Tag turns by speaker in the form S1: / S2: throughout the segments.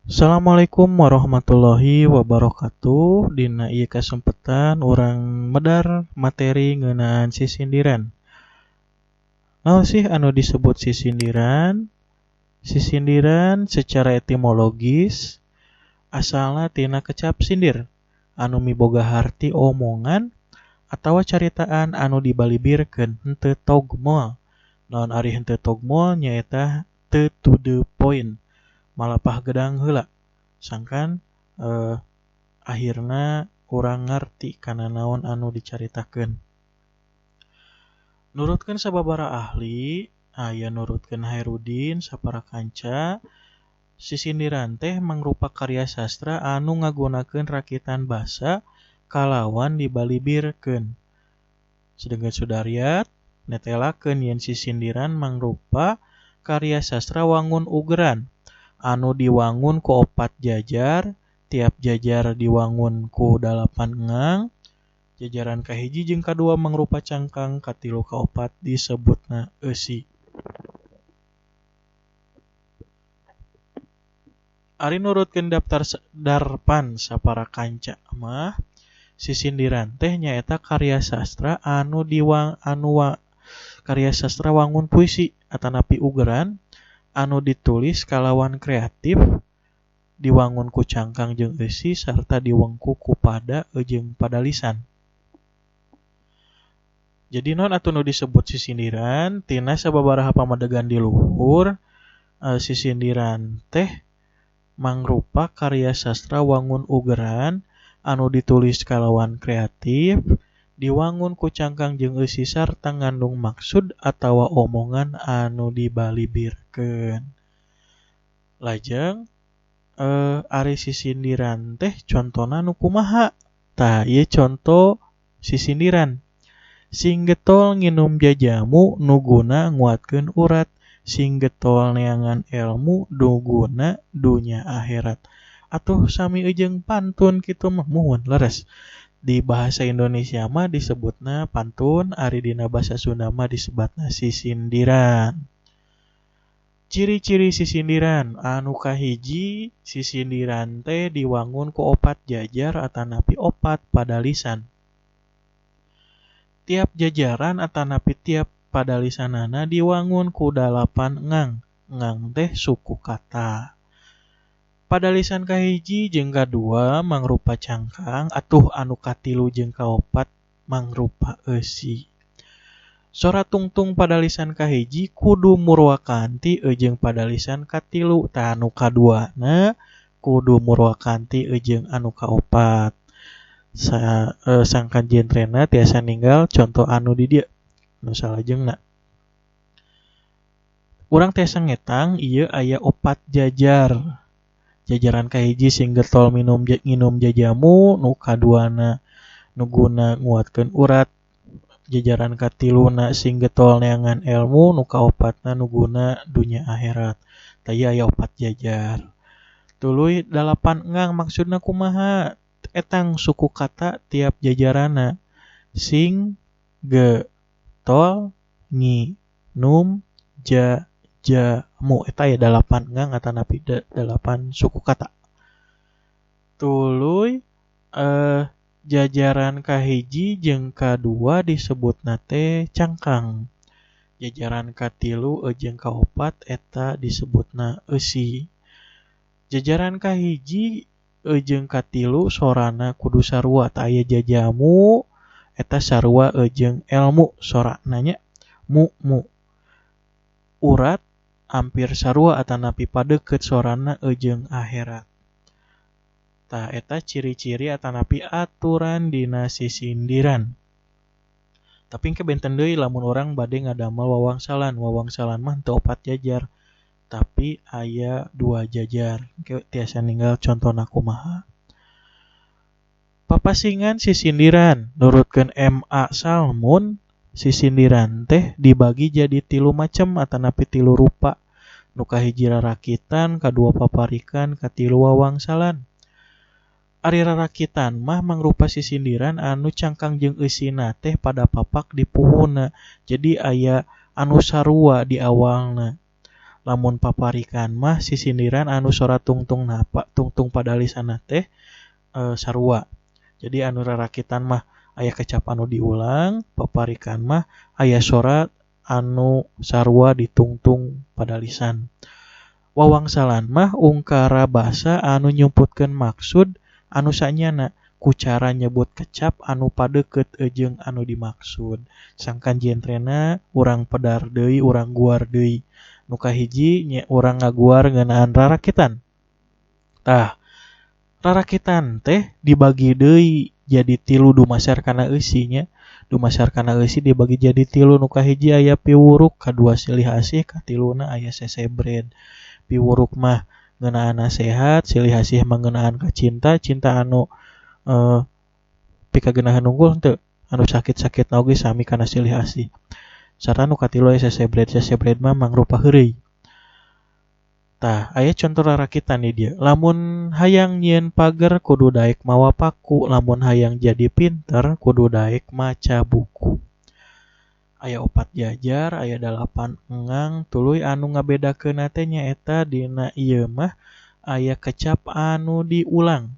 S1: Assalamualaikum warahmatullahi wabarakatuh. Dina ieu kasempatan urang medar materi ngeunaan sisindiran. Naon sih anu disebut sisindiran? Sisindiran secara etimologis asalna tina kecap sindir anu miboga harti omongan atawa caritaan anu dibalibirkeun henteu togmol. Naon ari henteu togmol nyaeta teu to the point, malapah gedang heula. Sangkan akhirna urang ngarti kana naon anu dicaritakeun. Nurutkeun sababaraha ahli, aya nurutkeun Hairudin sapara kanca, sisindiran teh mangrupa karya sastra anu ngagunakeun rakitan basa kalawan dibalibirkeun. Sedengkeun Sudaryat netelakeun yen sisindiran mangrupa karya sastra wangun ugeran anu diwangun ku opat jajar, tiap jajar diwangun ku 8 engang. Jajaran kahiji jeung kadua mangrupa cangkang, katilu kaopat disebutna eusi. Ari nurutkeun daftar darpan sapara kanca mah sisindiran teh nyaeta karya sastra karya sastra wangun puisi atanapi ugeran anu ditulis kalawan kreatif, diwangun ku cangkang jeung eusi sarta diwengku ku pada jeung pada lisan. Jadi naon atuh nu disebut sisindiran? Tina sababaraha pamadegan di luhur, sisindiran teh mangrupa karya sastra wangun ugeran anu ditulis kalawan kreatif, diwangun ku cangkang jeung eusi sarta ngandung maksud atawa omongan anu dibalibirkeun. Lajeng ari sisindiran teh contona nu kumaha? Tah ieu conto sisindiran. Sing getol nginum jajamu nuguna nguatkeun urat, sing getol neangan elmu nuguna dunya akhirat. Atuh sami jeung pantun kitu mah muhun leres. Di bahasa Indonesia mah disebutna pantun, ari dina basa Sunda mah disebutna sisindiran. Ciri-ciri sisindiran anu kahiji, sisindiran teh diwangun ku opat jajar atanapi opat pada lisan. Tiap jajaran atanapi tiap pada lisanana diwangun ku 8 engang. Engang teh suku kata. Pada lisan kahiji jeung kadua mangrupa cangkang, atuh anu katilu jeung kaopat mangrupa eusi. Sora tungtung pada lisan kahiji kudu murwakanti jeung pada lisan katilu, tah anu kaduana kudu murwakanti jeung anu kaopat. Sangkan genrena tiasa ninggal contoh anu di dieu nu salajengna. Urang tiasa ngetang ieu aya opat jajar. Jajaran kahiji sing getol nginum jajamu, nu kaduana nuguna nguatkeun urat. Jajaran katiluna sing getol neangan elmu, nu kaopatna nuguna dunya akhirat. Tah ieu aya opat jajar. Tuluy 8 engang maksudna kumaha? Etang suku kata tiap jajarana. Sing getol nginum jajamu, eta aya 8 engang atanapi 8 suku kata. Tuluy jajaran kahiji jeung kadua disebutna teh cangkang. Jajaran katilu jeung kaopat eta disebutna eusi. Jajaran kahiji jeung katilu sorana kudu sarua, tah aya jajamu eta sarua jeung elmu sorana nya mu. Urat hampir sarua atanapi padeukeut sorana jeung akhirat. Tah eta ciri-ciri atanapi aturan dina sisindiran. Tapi engke benten deui lamun urang bade ngadamel wawangsalan. Wawangsalan mah teu opat jajar, tapi aya 2 jajar. Engke tiasa ninggal contona kumaha. Papasingan sisindiran nurutkeun M.A. Salmun, sisindiran teh dibagi jadi 3 macem atanapi 3 rupa. Nu kahiji rarakitan, kadua paparikan, katilu wawangsalan. Ari rarakitan mah mangrupa sisindiran anu cangkang jeung eusina teh pada papak di puhuna. Jadi aya anu sarua di awalna. Lamun paparikan mah sisindiran anu sora tungtung napa tungtung pada lisanna teh sarua. Jadi anu rarakitan mah aya kecap anu diulang, paparikan mah aya sora anu sarua ditungtung pada lisan. Wawangsalan mah ungkara basa anu nyumputkeun maksud anu sanyana ku cara nyebut kecap anu padeukeut jeung anu dimaksud. Sangkan jentrena urang pedar deui, urang guar deui. Nu kahiji nya urang ngaguar ngeunaan rarakitan. Tah, rarakitan teh dibagi deui jadi 3 dumasar kana eusinya. Dumasar kana eusi dibagi jadi 3. Nu kahiji aya piwuruk, kadua silih asih, katiluna aya sesebred. Piwuruk mah ngeunaan nasehat, silih asih mah ngeunaan ka cinta, cinta anu pikagenahan unggul henteu, anu sakit-sakit na oge sami kana silih asih. Sarta nu katilu aya sesebred, sesebred mah mangrupa heureuy. Tah, aya contoh rarakitan di dieu. Lamun hayang nyieun pager kudu daek mawa paku, lamun hayang jadi pinter kudu daek maca buku. Aya 4 jajar, aya 8 engang, tuluy anu ngabedakeunna teh nyaeta dina ieu mah aya kecap anu diulang.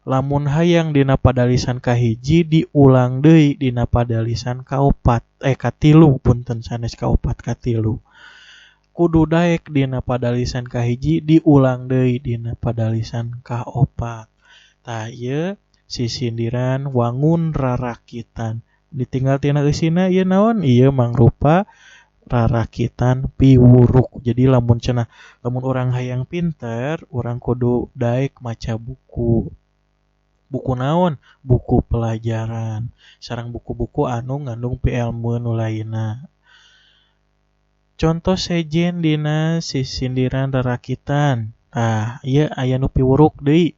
S1: Lamun hayang dina padalisan kahiji diulang deui dina padalisan kaopat, katilu punten sanes kaopat katilu. Kudu daek dina padalisan kahiji diulang deui dina padalisan kaopat. Tah ieu sisindiran wangun rarakitan. Ditinggal tina eusina ieu naon? Ieu mangrupa rarakitan piwuruk. Jadi lamun urang hayang pinter, urang kudu daek maca buku. Buku naon? Buku pelajaran. Sareng buku-buku anu ngandung pielmu nu lainna. Contoh sejen dina sisindiran rarakitan. Ieu aya nu piwuruk deui.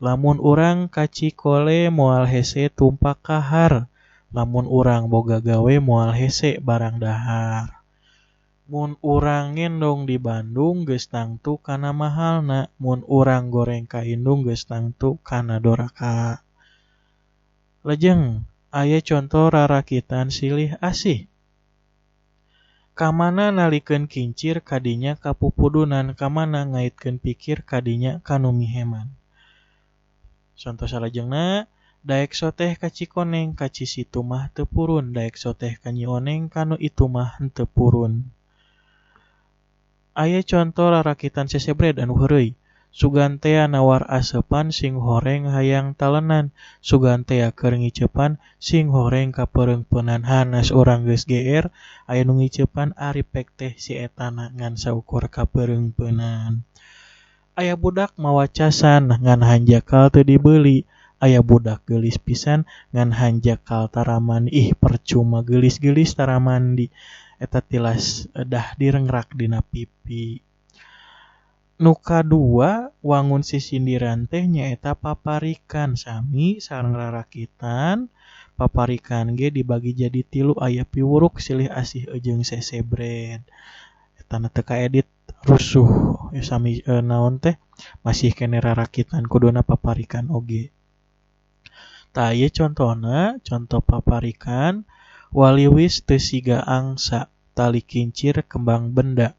S1: Lamun urang kacikole moal hese tumpak kahar. Lamun urang boga gawe moal hese barang dahar. Mun urang ngendong di Bandung geus tangtu kana mahalna. Mun urang goreng ka Indung geus tangtu kana doraka. Lajeng aya contoh rarakitan silih asih. Kamana nalikeun kincir kadinya kapupudunan, kamana ngaitkeun pikir kadinya kanu miheman. Contoh salajengna, daek soteh ka Cikoneng, ka Cisitu mah teu purun, daek soteh ka Nyi Oneng, kanu itu mah henteu purun. Aya contoh rarakitan sesebred anu heureuy. Sugantea nawar asepan sing horeng hayang talenan, sugantea keur ngiceupan sing horeng kapereungpeunan. Hanas urang geus GR, aya nu ngiceupan ari pek teh si etana ngan saukur kapereungpeunan. Aya budak mawa casan ngan hanjakal teu dibeuli, aya budak geulis pisan ngan hanjakal tara mandi. Percuma geulis-geulis tara mandi. Eta tilas dah direngrak dina pipi. Nu kadua wangun sisindiran teh nyaeta paparikan, sami sareng rarakitan. Paparikan ge dibagi jadi 3, aya piwuruk, silih asih jeung sesebred. Eta teu kaedit rusuh sami naon teh masih kene rarakitan kuduna paparikan oge. Tah ieu contona, contoh paparikan. Waliwis teu siga angsa, tali kincir kembang benda.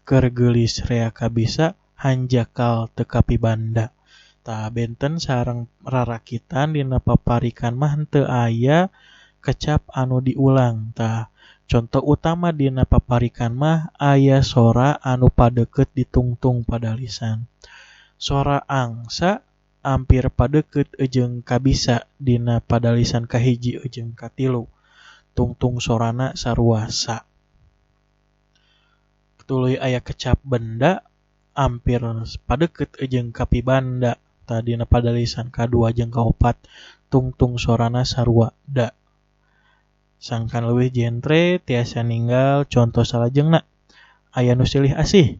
S1: Keur geulis rea kabisa, hanjakal teu kapibanda. Tah benten sareng rarakitan dina paparikan mah henteu aya kecap anu diulang. Tah contoh utama dina paparikan mah aya sora anu padeukeut ditungtung pada lisan. Sora angsa ampir padeukeut jeung kabisa dina padalisan kahiji jeung katilu. Tungtung sorana sarua sa. Tuluy aya kecap benda ampir padeukeut jeung kapibanda. Tah dina padalisan kadua jeung kaopat tungtung sorana sarua da. Sangkan leuwih jentre tiasa ninggal contoh salajengna. Aya nu silih asih.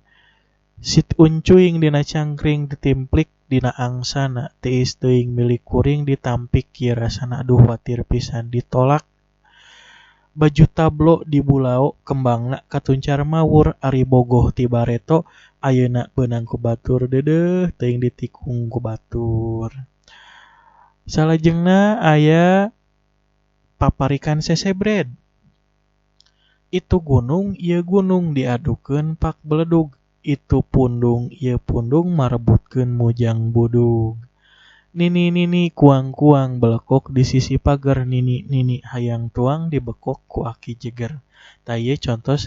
S1: Sit uncuing dina cangkring ditimplik dina angsana, tiis teuing milik kuring ditampik kieu rasana aduh watir pisan ditolak. Baju tablo di Bulao kembangna katuncar mawur, ari bogoh ti bareto ayeuna beunang ku batur deudeuh teuing ditikung ku batur. Salajengna aya paparikan sesebred. Itu gunung ieu gunung diadukeun pak beledug. Itu pundung ieu pundung marebutkeun mujang budug. Nini nini kuang kuang belekok di sisi pagar. Nini nini hayang tuang dibekok ku aki jeger. Tah ieu contoh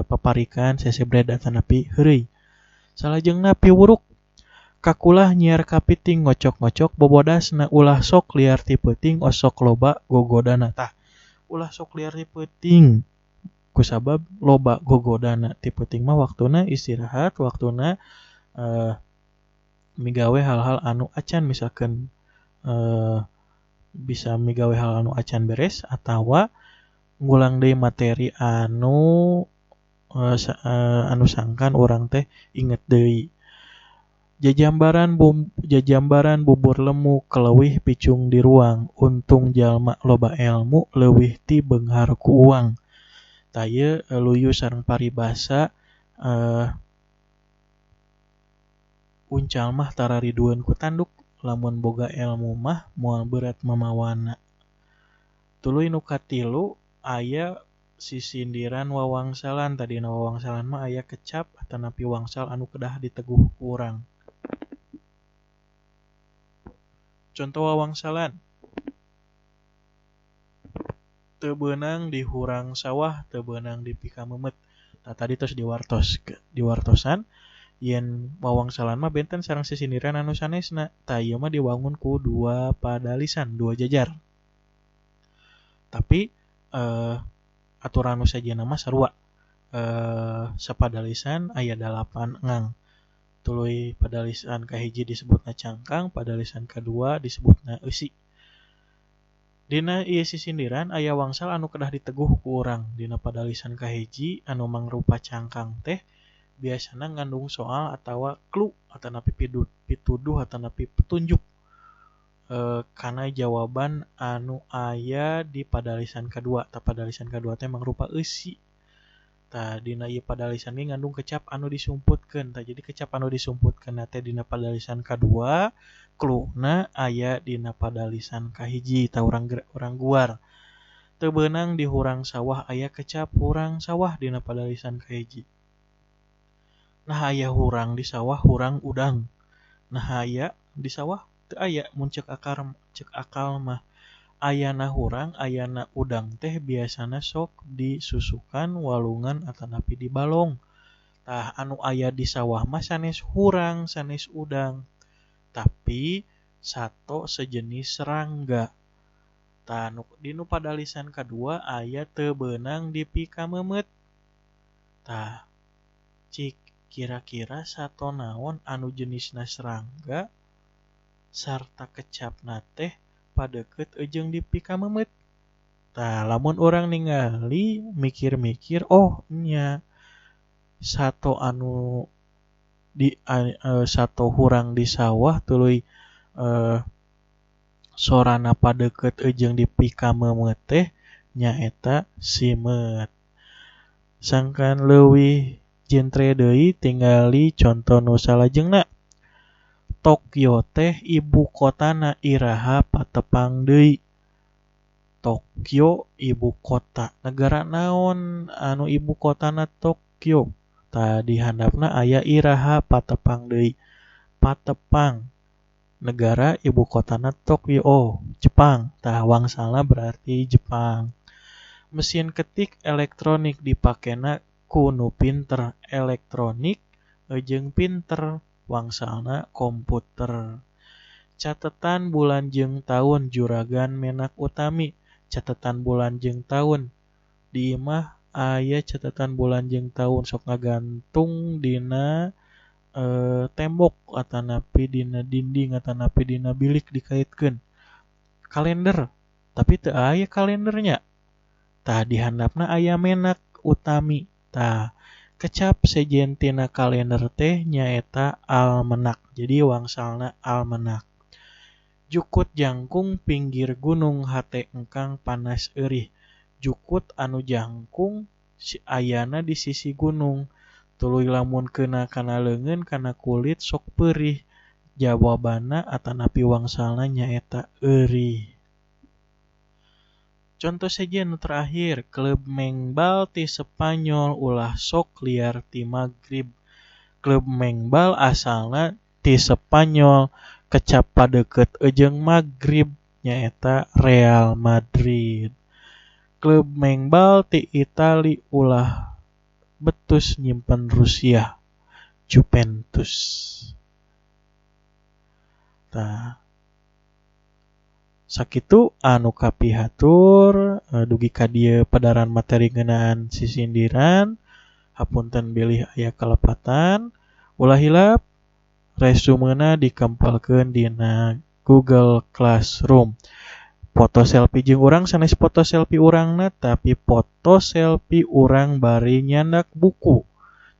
S1: paparikan sesebreda atanapi heureuy. Salajengna piwuruk kakulah nyiar kapiting ngocok-ngocok bobodasna ulah sok liar ti peuting osok loba gogodana. Tah ulah sok liar ti peuting kusabab loba gogodana. Ti peuting mah waktuna istirahat, waktuna migawe hal-hal anu acan, misalkan bisa migawe hal anu acan beres atawa ngulang deui materi anu sangkan urang teh inget deui. Jajambaran bubur lemu keleuwih picung di ruang. Untung jalma loba elmu leuwih ti beunghar ku uang. Tah ieu luyu sareng paribasa uncal mah tara ridueun ku tanduk, lamun boga elmu mah moal berat mamawana. Tuluy nu katilu aya sisindiran wawangsalan. Tadina wawangsalan mah aya kecap atanapi wangsal anu kedah diteguh ku urang. Contoh wawangsalan. Teu beunang di hurang sawah, teu beunang di pika memet. Nah tadi tos diwartosan yen wawangsalan mah benten sareng sisindiran anu sanesna. Tah ieu mah diwangun ku dua padalisan, dua jajar. Tapi aturan nu sejenna mah sarua. Sapadalisan aya 8 ngang. Tuluy padalisan kahiji disebutna cangkang, padalisan kadua disebutna eusi. Dina ieu sisindiran aya wangsal anu kedah diteguh ku urang. Dina padalisan kahiji anu mangrupa cangkang teh biasana ngandung soal atawa clue atanapi pituduh atanapi petunjuk kana jawaban anu aya di padalisan kadua. Tah padalisan kadua teh mangrupa eusi. Tah dina ieu padalisan ge ngandung kecap anu disumputkeun. Tah jadi kecap anu disumputkeun teh dina padalisan kadua, cluena aya dina padalisan kahiji. Tah urang guar. Teu beunang di hurang sawah aya kecap hurang sawah dina padalisan kahiji. Nah aya hurang di sawah hurang udang. Nah aya di sawah teu aya mun ceuk akal mah. Ayana hurang, ayana udang teh biasana sok disusukan walungan atanapi di balong. Tah anu aya di sawah mah sanes hurang, sanes udang. Tapi sato sejenis serangga. Tah dinu padalisan kadua aya teu beunang di pika memet. Tah cik kira-kira sato naon anu jenisna serangga sarta kecapna teh padeukeut jeung di pika memet. Tah lamun urang ningali mikir-mikir, oh nya sato anu di sato hurang di sawah tuluy sorana padeukeut jeung di pika memet teh nyaeta simet. Sangkan leuwih jentre deui tingali contoh nu salajengna. Tokyo teh ibu kotana iraha patepang deui. Tokyo ibu kota. Negara naon anu ibu kotana Tokyo? Tah di handapna aya iraha patepang deui. Patepang. Negara ibu kotana Tokyo. Oh, Jepang. Tah wangsalna berarti Jepang. Mesin ketik elektronik dipakena ku nu pinter. Elektronik jeung pinter. Wangsalna komputer. Catetan bulan jeung taun juragan Menak Utami. Catetan bulan jeung taun di imah aya catetan bulan jeung taun sok ngagantung dina tembok atanapi dina dinding atanapi dina bilik dikaitkeun. Kalender tapi teu aya kalendernya. Tah di handapna aya Menak Utami. Tah kecap sejen tina kalender teh nyaeta almanak. Jadi wangsalna almanak. Jukut jangkung pinggir gunung hate engkang panas eurih. Jukut anu jangkung ayana di sisi gunung. Tuluy lamun keuna kana leungeun kana kulit sok peurih. Jawabanna atanapi wangsalna nyaeta eurih. Contoh saja nu terakhir, klub mengbal ti Spanyol ulah sok liar ti Maghrib. Klub mengbal asalna ti Spanyol kecap padeukeut jeung Maghrib nyaeta Real Madrid. Klub mengbal ti Itali ulah betus nyimpen Rusia, Juventus. Tah sakitu anu kapihatur dugi ka dieu padaran materi ngeunaan sisindiran. Hapunten bilih aya kalepatan. Ulah hilap resumena dikempelkeun dina Google Classroom. Foto selfie jeung urang sanes foto selfie urangna, tapi foto selfie urang bari nyandak buku.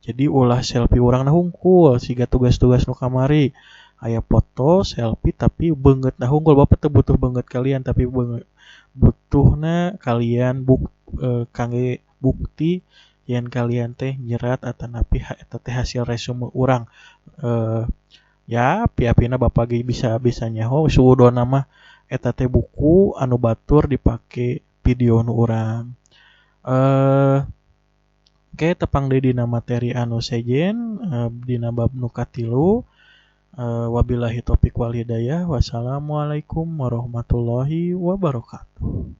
S1: Jadi ulah selfie urangna hungkul siga tugas-tugas nu kamari. Aya foto selfie tapi beungeutna hungkul. Bapak teu butuh beungeut kalian tapi butuhna kalian kangge bukti yen kalian teh nyerat atanapi eta teh hasil resume urang. Ya piapina Bapak ge bisa nyaho suudona mah eta teh buku anu batur dipake video nu urang. Oke, tepang deui dina materi anu sejen dina bab nu katilu. Wabillahi taufiq wal hidayah. Wassalamualaikum warahmatullahi wabarakatuh.